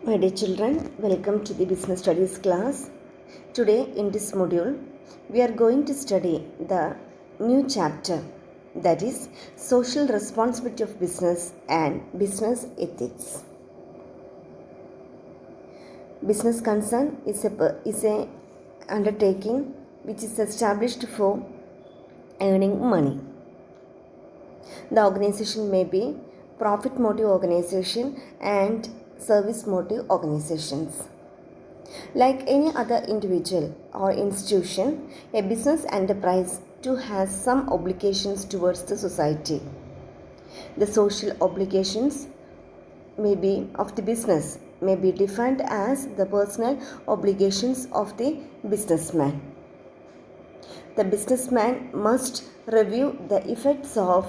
My dear children, welcome to the Business Studies class. Today in this module, we are going to study the new chapter, that is Social Responsibility of Business and Business Ethics. Business concern is a undertaking which is established for earning money. The organization may be profit motive organization and service motive organizations. Like any other individual or institution, a business enterprise too has some obligations towards the society. The social obligations may be of the business may be defined as the personal obligations of the businessman. The businessman must review the effects of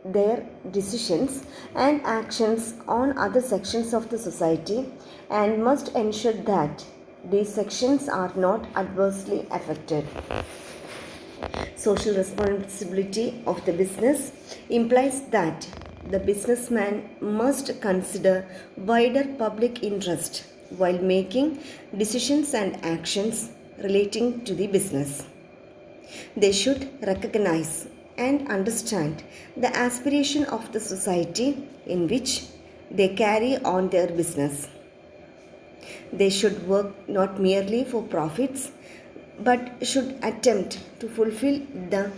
their decisions and actions on other sections of the society and must ensure that these sections are not adversely affected. Social responsibility of the business implies that the businessman must consider wider public interest while making decisions and actions relating to the business. They should recognize and understand the aspiration of the society in which they carry on their business. They should work not merely for profits but should attempt to fulfill the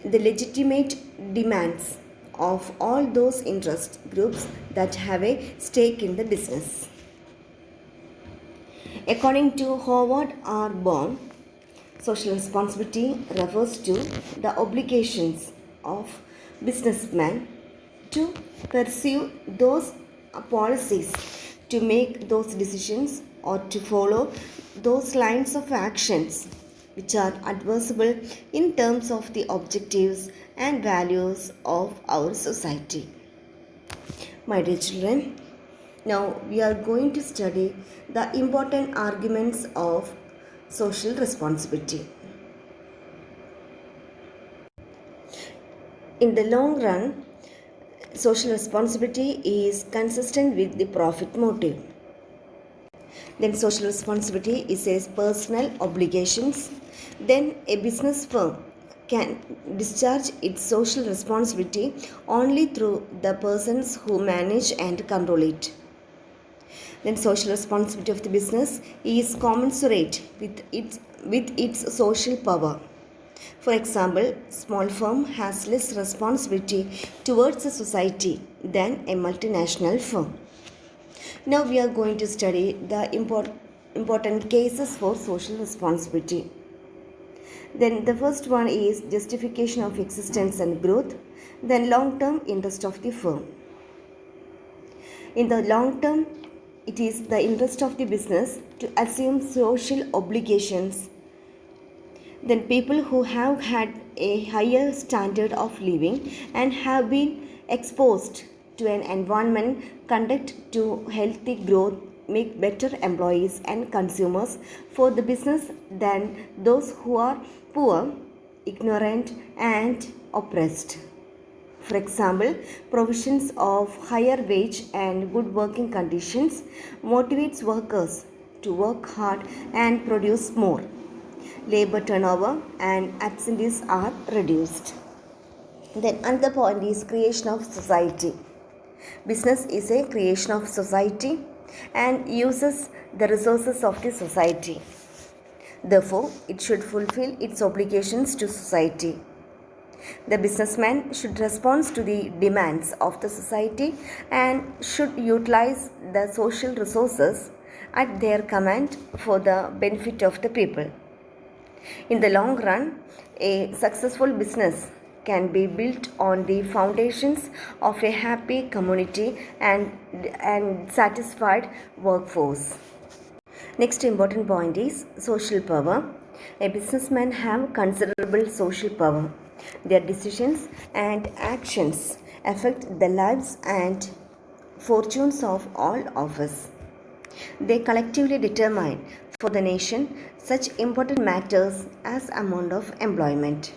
legitimate demands of all those interest groups that have a stake in the business. According to Howard R. Baum, social responsibility refers to the obligations of businessmen to pursue those policies, to make those decisions, or to follow those lines of actions which are advisable in terms of the objectives and values of our society. My dear children, now we are going to study the important arguments of social responsibility. In the long run, social responsibility is consistent with the profit motive. Then social responsibility is a personal obligations. Then a business firm can discharge its social responsibility only through the persons who manage and control it. Then social responsibility of the business is commensurate with its social power. For example, small firm has less responsibility towards the society than a multinational firm. Now we are going to study the important cases for social responsibility. Then the first one is justification of existence and growth, then long-term interest of the firm. In the long term, it is the interest of the business to assume social obligations. Then people who have had a higher standard of living and have been exposed to an environment conduct to healthy growth make better employees and consumers for the business than those who are poor, ignorant and oppressed. For example, provisions of higher wage and good working conditions motivates workers to work hard and produce more. Labor turnover and absentees are reduced. Then another point is creation of society. Business is a creation of society and uses the resources of the society. Therefore, it should fulfill its obligations to society. The businessman should respond to the demands of the society and should utilize the social resources at their command for the benefit of the people. In the long run, a successful business can be built on the foundations of a happy community and satisfied workforce. Next important point is social power. A businessman have considerable social power. Their decisions and actions affect the lives and fortunes of all of us. They collectively determine for the nation such important matters as amount of employment,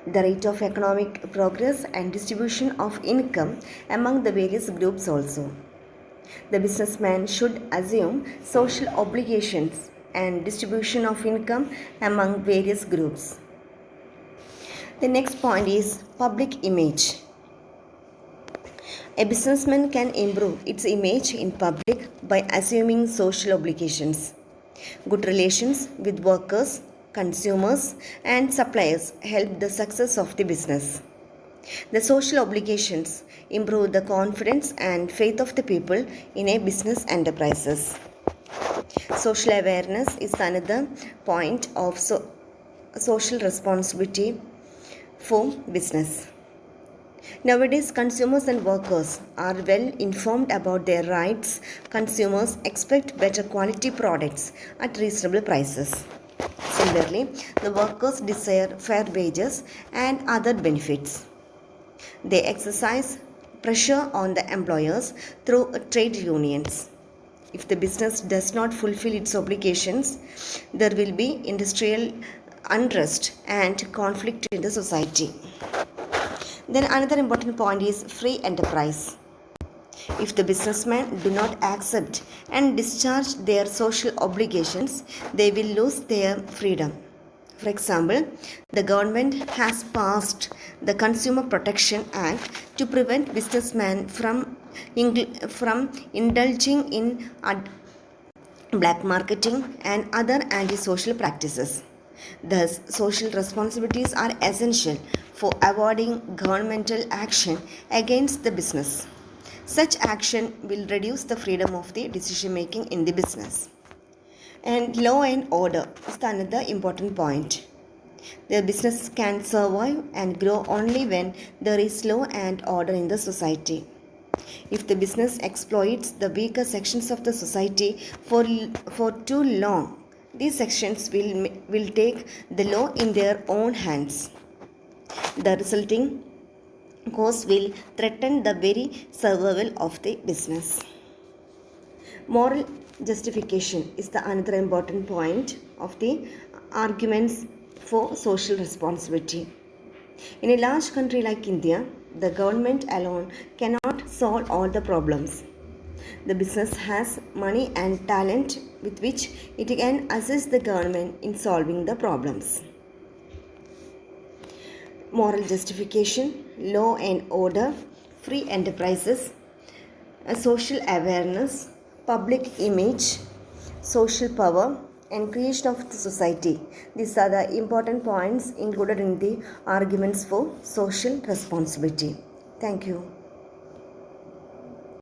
the rate of economic progress and distribution of income among the various groups also. The businessman should assume social obligations and distribution of income among various groups. The next point is public image. A businessman can improve its image in public by assuming social obligations. Good relations with workers, consumers, and suppliers help the success of the business. The social obligations improve the confidence and faith of the people in a business enterprises. Social awareness is another point of social responsibility for business. Nowadays, consumers and workers are well informed about their rights. Consumers expect better quality products at reasonable prices. Similarly, the workers desire fair wages and other benefits. They exercise pressure on the employers through trade unions. If the business does not fulfill its obligations, there will be industrial unrest and conflict in the society. Then another important point is free enterprise. If the businessmen do not accept and discharge their social obligations, they will lose their freedom. For example, the government has passed the Consumer Protection Act to prevent businessmen from indulging in black marketing and other antisocial practices. Thus, social responsibilities are essential for avoiding governmental action against the business. Such action will reduce the freedom of the decision making in the business. And law and order is another important point. The business can survive and grow only when there is law and order in the society. If the business exploits the weaker sections of the society for too long, these sections will take the law in their own hands. The resulting course will threaten the very survival of the business. Moral justification is the another important point of the arguments for social responsibility. In a large country like India, the government alone cannot solve all the problems. The business has money and talent with which it can assist the government in solving the problems. Moral justification, law and order, free enterprises, social awareness, public image, social power, and creation of the society. These are the important points included in the arguments for social responsibility. Thank you.